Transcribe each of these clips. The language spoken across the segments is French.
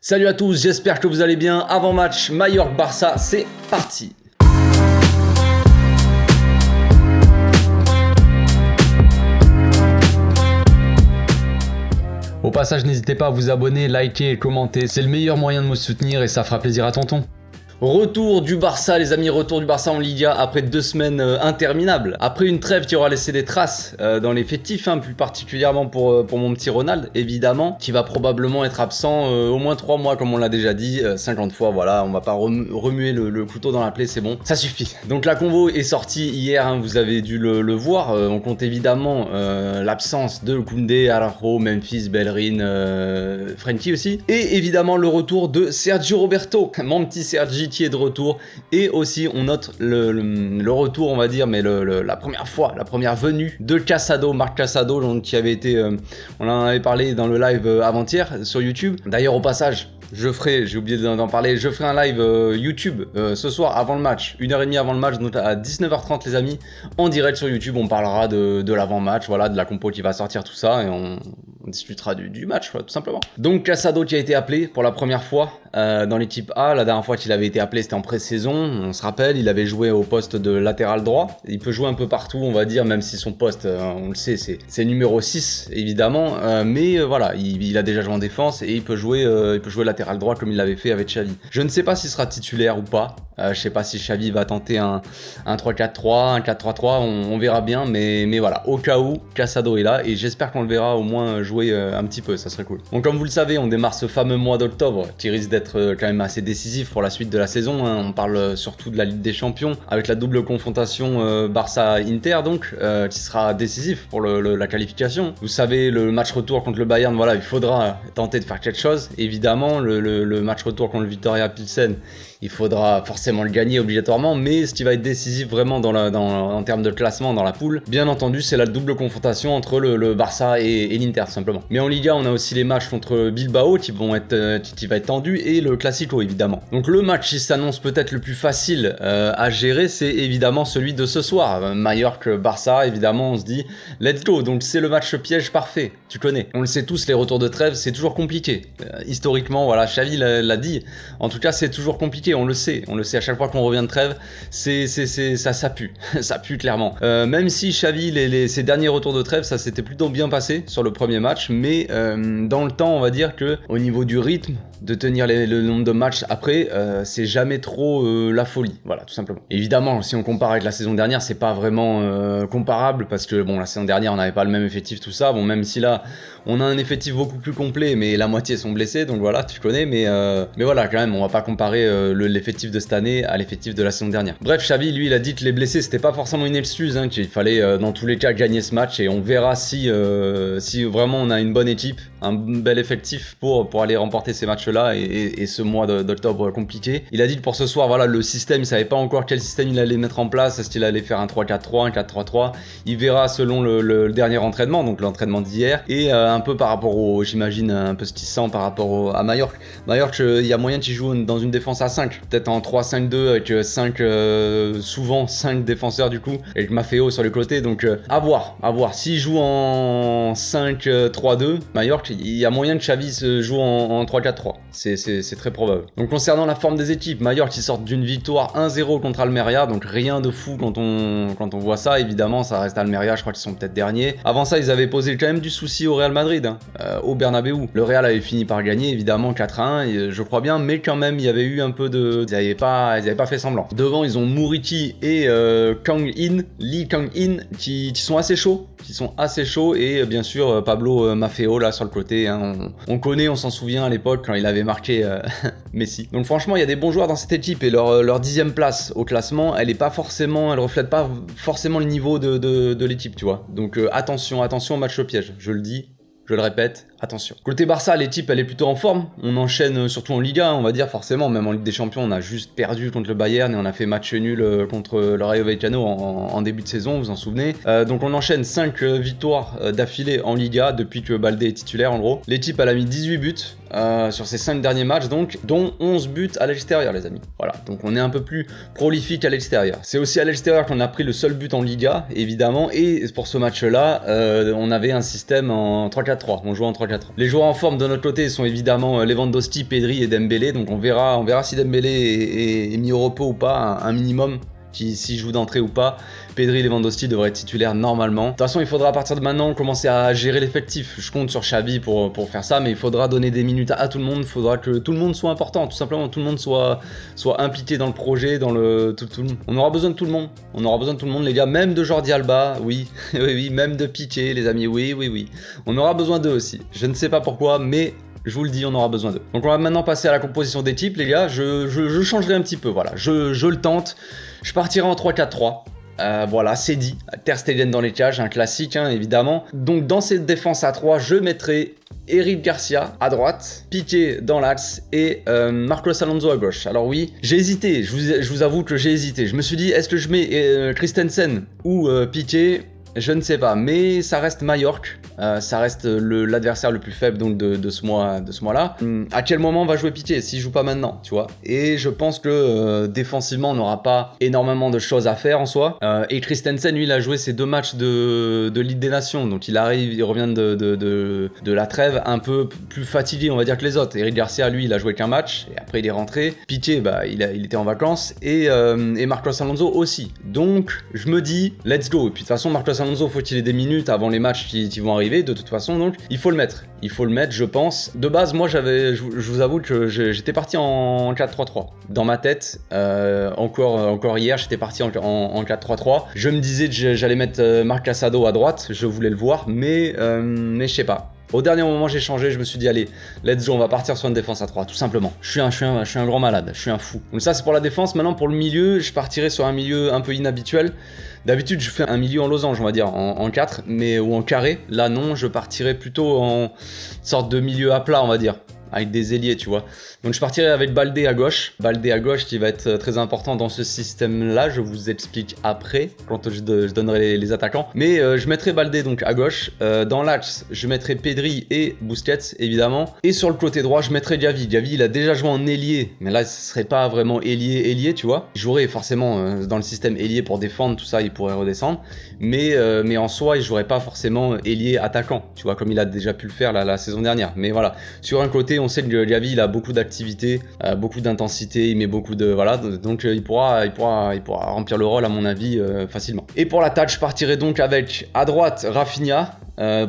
Salut à tous, j'espère que vous allez bien. Avant-match Mallorca-Barça, c'est parti. Au passage, n'hésitez pas à vous abonner, liker et commenter. C'est le meilleur moyen de me soutenir et ça fera plaisir à tonton. Retour du Barça, les amis, retour du Barça en Liga après 2 semaines interminables. Après une trêve qui aura laissé des traces dans l'effectif, plus particulièrement pour mon petit Ronald, évidemment, qui va probablement être absent au moins 3 mois, comme on l'a déjà dit, 50 fois, voilà, on va pas remuer le couteau dans la plaie, c'est bon, ça suffit. Donc la convo est sortie hier, vous avez dû le voir, on compte évidemment l'absence de Koundé, Araujo, Memphis, Bellerin, Frenkie aussi, et évidemment le retour de Sergio Roberto, mon petit Sergi, qui est de retour, et aussi on note le retour, on va dire, mais la première venue de Casado, Marc Casado, donc, qui avait été, on en avait parlé dans le live avant-hier sur YouTube. D'ailleurs au passage, j'ai oublié d'en parler, je ferai un live YouTube ce soir avant le match, 1h30 avant le match, donc à 19h30 les amis, en direct sur YouTube. On parlera de l'avant-match, voilà, de la compo qui va sortir, tout ça, et on discutera du match, tout simplement. Donc Casado qui a été appelé pour la première fois dans l'équipe A. La dernière fois qu'il avait été appelé, c'était en pré-saison, on se rappelle, il avait joué au poste de latéral droit. Il peut jouer un peu partout, on va dire, même si son poste, on le sait, c'est numéro 6 évidemment, mais voilà, il a déjà joué en défense et il peut jouer latéral droit comme il l'avait fait avec Xavi. Je ne sais pas s'il sera titulaire ou pas. Je sais pas si Xavi va tenter un 3-4-3, un 4-3-3, on verra bien, mais voilà, au cas où, Casado est là et j'espère qu'on le verra au moins jouer un petit peu, ça serait cool. Donc comme vous le savez, on démarre ce fameux mois d'octobre qui risque d'être quand même assez décisif pour la suite de la saison, On parle surtout de la Ligue des Champions avec la double confrontation Barça-Inter, donc qui sera décisif pour la qualification. Vous savez, le match retour contre le Bayern, voilà, il faudra tenter de faire quelque chose. Évidemment, le match retour contre le Viktoria Pilsen, il faudra forcément le gagner obligatoirement, mais ce qui va être décisif vraiment en termes de classement dans la poule, bien entendu, c'est la double confrontation entre le Barça et l'Inter, tout simplement. Mais en Liga, on a aussi les matchs contre Bilbao qui va être tendu, et le Classico, évidemment. Donc le match qui s'annonce peut-être le plus facile à gérer, c'est évidemment celui de ce soir. Mallorca-Barça, évidemment, on se dit let's go. Donc c'est le match piège parfait, tu connais. On le sait tous, les retours de trêve, c'est toujours compliqué. Historiquement, voilà, Xavi l'a dit. En tout cas, c'est toujours compliqué. On le sait à chaque fois qu'on revient de trêve, ça pue, ça pue clairement. Même si Xavi, ses derniers retours de trêve, ça s'était plutôt bien passé sur le premier match, mais dans le temps, on va dire que au niveau du rythme, de tenir le nombre de matchs après, c'est jamais trop la folie, voilà, tout simplement. Évidemment, si on compare avec la saison dernière, c'est pas vraiment comparable, parce que bon, la saison dernière, on n'avait pas le même effectif, tout ça, bon, même si là, on a un effectif beaucoup plus complet, mais la moitié sont blessés, donc voilà, tu connais, mais voilà, quand même, on va pas comparer l'effectif de cette année à l'effectif de la saison dernière. Bref, Xavi, lui, il a dit que les blessés, c'était pas forcément une excuse, qu'il fallait dans tous les cas gagner ce match, et on verra si vraiment on a une bonne équipe, un bel effectif pour aller remporter ces matchs-là et ce mois d'octobre compliqué. Il a dit que pour ce soir, voilà, le système, il savait pas encore quel système il allait mettre en place, est-ce qu'il allait faire un 3-4-3, un 4-3-3, il verra selon le dernier entraînement, donc l'entraînement d'hier, et un peu par rapport j'imagine, un peu ce qu'il sent par rapport à Mallorca. Mallorca, il y a moyen qu'il joue dans une défense à 5, peut-être en 3-5-2 avec souvent 5 défenseurs du coup, avec Maffeo sur le côté, donc à voir. S'il joue en 5-3-2, Mallorca, il y a moyen que Xavi se joue en 3-4-3, c'est très probable. Donc concernant la forme des équipes, Mallorca qui sort d'une victoire 1-0 contre Almeria, donc rien de fou quand on voit ça, évidemment, ça reste Almeria, je crois qu'ils sont peut-être derniers. Avant ça, ils avaient posé quand même du souci au Real Madrid, au Bernabeu. Le Real avait fini par gagner, évidemment, 4-1, je crois bien, mais quand même, il y avait eu un peu de... Ils avaient pas fait semblant. Devant, ils ont Muriqi et Lee Kang-in, qui sont assez chauds, et bien sûr, Pablo Maffeo, là, sur le côté, on connaît, on s'en souvient à l'époque, quand il avait marqué Messi. Donc franchement, il y a des bons joueurs dans cette équipe, et leur 10e place au classement, elle reflète pas forcément le niveau de l'équipe, tu vois. Donc attention au match piège, je le dis, je le répète, attention. Côté Barça, l'équipe, elle est plutôt en forme. On enchaîne surtout en Liga, on va dire, forcément. Même en Ligue des Champions, on a juste perdu contre le Bayern et on a fait match nul contre le Rayo Vallecano en début de saison, vous vous en souvenez. Donc on enchaîne 5 victoires d'affilée en Liga depuis que Baldé est titulaire, en gros. L'équipe, elle a mis 18 buts sur ces 5 derniers matchs, donc, dont 11 buts à l'extérieur, les amis. Voilà, donc on est un peu plus prolifique à l'extérieur. C'est aussi à l'extérieur qu'on a pris le seul but en Liga, évidemment. Et pour ce match-là, on avait un système en 3-4-3. On jouait en 3-4-3. 3-4. Les joueurs en forme de notre côté sont évidemment Lewandowski, Pedri et Dembélé, donc on verra si Dembélé est mis au repos ou pas, un minimum. S'il joue d'entrée ou pas, Pedri et Lewandowski devraient être titulaires normalement. De toute façon, il faudra à partir de maintenant commencer à gérer l'effectif. Je compte sur Xavi pour faire ça, mais il faudra donner des minutes à tout le monde. Il faudra que tout le monde soit important, tout simplement, tout le monde soit impliqué dans le projet, dans le tout. On aura besoin de tout le monde. On aura besoin de tout le monde, les gars, même de Jordi Alba, oui, oui, même de Piqué, les amis, oui. On aura besoin d'eux aussi. Je ne sais pas pourquoi, mais je vous le dis, on aura besoin d'eux. Donc on va maintenant passer à la composition d'équipe, les gars. Je changerai un petit peu, voilà. Je le tente. Je partirai en 3-4-3. Voilà, c'est dit. Ter Stegen dans les cages, un classique, hein, évidemment. Donc dans cette défense à 3, je mettrai Eric Garcia à droite, Piqué dans l'axe et Marcos Alonso à gauche. Alors oui, j'ai hésité, je vous avoue que j'ai hésité. Je me suis dit, est-ce que je mets Christensen ou Piqué? Je ne sais pas, mais ça reste Majorque. Ça reste l'adversaire le plus faible donc de ce mois-là. À quel moment on va jouer Piqué s'il joue pas maintenant, tu vois? Et je pense que défensivement on n'aura pas énormément de choses à faire en soi. Et Christensen, lui, il a joué ses 2 matchs de Ligue des Nations, donc il revient de la trêve un peu plus fatigué, on va dire, que les autres. Eric Garcia, lui, il a joué qu'un match et après il est rentré. Piqué, bah il était en vacances et Marcos Alonso aussi. Donc je me dis let's go. Et puis de toute façon Marcos Alonso, faut qu'il ait des minutes avant les matchs qui vont arriver. De toute façon, donc il faut le mettre, je pense. De base, moi je vous avoue que j'étais parti en 4-3-3 dans ma tête. Encore hier, j'étais parti en 4-3-3. Je me disais que j'allais mettre Marc Casado à droite, je voulais le voir, mais je sais pas. Au dernier moment, j'ai changé, je me suis dit, allez, let's go, on va partir sur une défense à 3, tout simplement. Je suis un grand malade, je suis un fou. Donc ça, c'est pour la défense. Maintenant, pour le milieu, je partirai sur un milieu un peu inhabituel. D'habitude, je fais un milieu en losange, on va dire, en 4, ou en carré. Là, non, je partirai plutôt en sorte de milieu à plat, on va dire, avec des ailiers, tu vois. Donc je partirai avec Baldé à gauche. Baldé à gauche qui va être très important dans ce système-là. Je vous explique après, quand je donnerai les attaquants. Mais je mettrai Baldé donc à gauche. Dans l'axe, je mettrai Pedri et Busquets, évidemment. Et sur le côté droit, je mettrai Gavi. Gavi, il a déjà joué en ailier. Mais là, ce serait pas vraiment ailier, tu vois. Il jouerait forcément dans le système ailier pour défendre, tout ça, il pourrait redescendre. Mais en soi, il jouerait pas forcément ailier attaquant, tu vois, comme il a déjà pu le faire la saison dernière. Mais voilà, sur un côté, on sait que Gavi, il a beaucoup d'activité, beaucoup d'intensité, il met beaucoup de... Voilà, donc il pourra remplir le rôle, à mon avis, facilement. Et pour l'attaque, je partirai donc avec, à droite, Rafinha.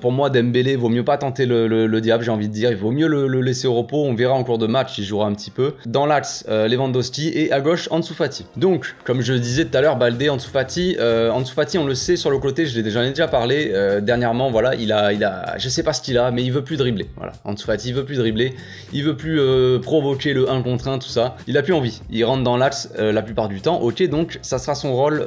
Pour moi, Dembélé, vaut mieux pas tenter le diable, j'ai envie de dire. Il vaut mieux le laisser au repos. On verra en cours de match, il jouera un petit peu. Dans l'axe, Lewandowski et à gauche, Ansu Fati. Donc, comme je disais tout à l'heure, Baldé, Ansu Fati. Ansu Fati, on le sait sur le côté, j'en ai déjà parlé. Dernièrement, voilà, il a, je sais pas ce qu'il a, mais il veut plus dribbler. Voilà, Ansu Fati, il veut plus dribbler. Il veut plus provoquer le 1 contre 1, tout ça. Il a plus envie. Il rentre dans l'axe la plupart du temps. Ok, donc ça sera son rôle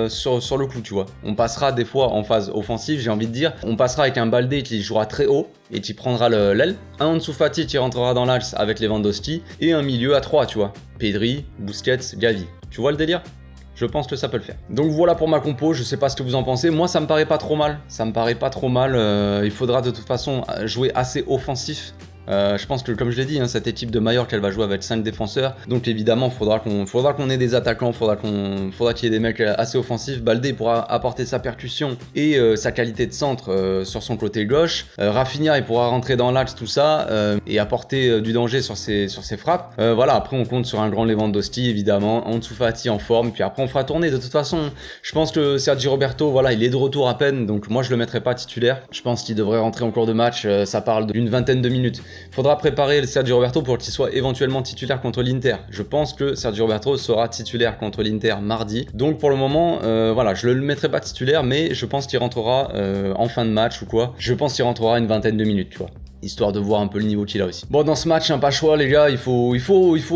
sur le coup, tu vois. On passera des fois en phase offensive, j'ai envie de dire. On passera avec un Baldé qui jouera très haut et qui prendra l'aile. Un Ansu Fati qui rentrera dans l'axe avec Lewandowski. Et un milieu à 3, tu vois. Pedri, Busquets, Gavi. Tu vois le délire ? Je pense que ça peut le faire. Donc voilà pour ma compo, je sais pas ce que vous en pensez. Moi, ça me paraît pas trop mal. Il faudra de toute façon jouer assez offensif. Je pense que, comme je l'ai dit, hein, cette équipe de Majorque, elle va jouer avec 5 défenseurs. Donc évidemment, faudra qu'on ait des attaquants, faudra qu'il y ait des mecs assez offensifs. Baldé pourra apporter sa percussion et sa qualité de centre sur son côté gauche. Rafinha, il pourra rentrer dans l'axe, tout ça, et apporter du danger sur ses frappes. Voilà, après on compte sur un grand Lewandowski, évidemment. Ansu Fati en forme, puis après on fera tourner. De toute façon, je pense que Sergi Roberto, voilà, il est de retour à peine, donc moi je le mettrai pas titulaire. Je pense qu'il devrait rentrer en cours de match, ça parle d'une vingtaine de minutes. Faudra préparer le Sergio Roberto pour qu'il soit éventuellement titulaire contre l'Inter. Je pense que Sergio Roberto sera titulaire contre l'Inter mardi. Donc pour le moment, voilà, je le mettrai pas titulaire, mais je pense qu'il rentrera en fin de match ou quoi. Je pense qu'il rentrera une vingtaine de minutes, tu vois. Histoire de voir un peu le niveau qu'il a aussi. Bon, dans ce match, pas choix, les gars, il faut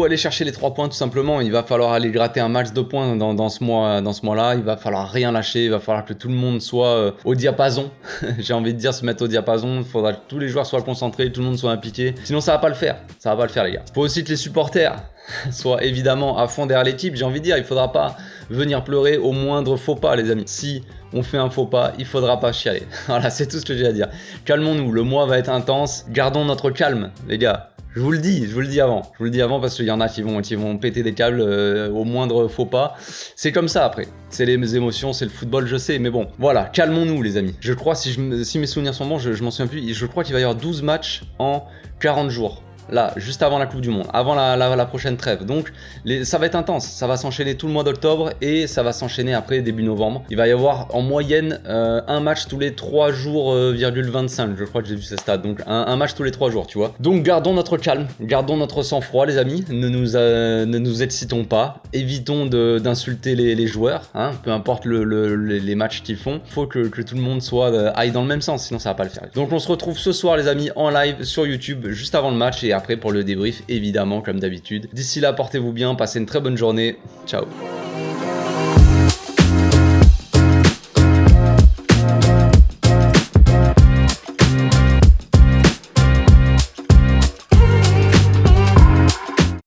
aller chercher les 3 points tout simplement. Il va falloir aller gratter un max de points dans ce mois-là. Il va falloir rien lâcher, il va falloir que tout le monde soit au diapason. J'ai envie de dire se mettre au diapason. Il faudra que tous les joueurs soient concentrés, tout le monde soit impliqué. Sinon, ça va pas le faire. Ça va pas le faire, les gars. Il faut aussi que les supporters soient évidemment à fond derrière l'équipe. J'ai envie de dire, il faudra pas venir pleurer au moindre faux pas, les amis. Si on fait un faux pas, il faudra pas chialer. Voilà, c'est tout ce que j'ai à dire. Calmons-nous, le mois va être intense. Gardons notre calme, les gars. Je vous le dis avant parce qu'il y en a qui vont péter des câbles au moindre faux pas. C'est comme ça après. C'est les émotions, c'est le football, je sais, mais bon. Voilà, calmons-nous les amis. Je crois, si mes souvenirs sont bons, je m'en souviens plus, je crois qu'il va y avoir 12 matchs en 40 jours. Là, juste avant la Coupe du Monde, avant la prochaine trêve. Donc, ça va être intense. Ça va s'enchaîner tout le mois d'octobre et ça va s'enchaîner après début novembre. Il va y avoir en moyenne un match tous les 3 jours, 25. Je crois que j'ai vu ces stats. Donc, un match tous les 3 jours, tu vois. Donc, gardons notre calme, gardons notre sang-froid, les amis. Ne nous excitons pas. Évitons d'insulter les joueurs, hein, peu importe les matchs qu'ils font. Faut que tout le monde aille dans le même sens, sinon ça va pas le faire. Donc, on se retrouve ce soir, les amis, en live sur YouTube, juste avant le match et après pour le débrief, évidemment, comme d'habitude. D'ici là, portez-vous bien, passez une très bonne journée. Ciao.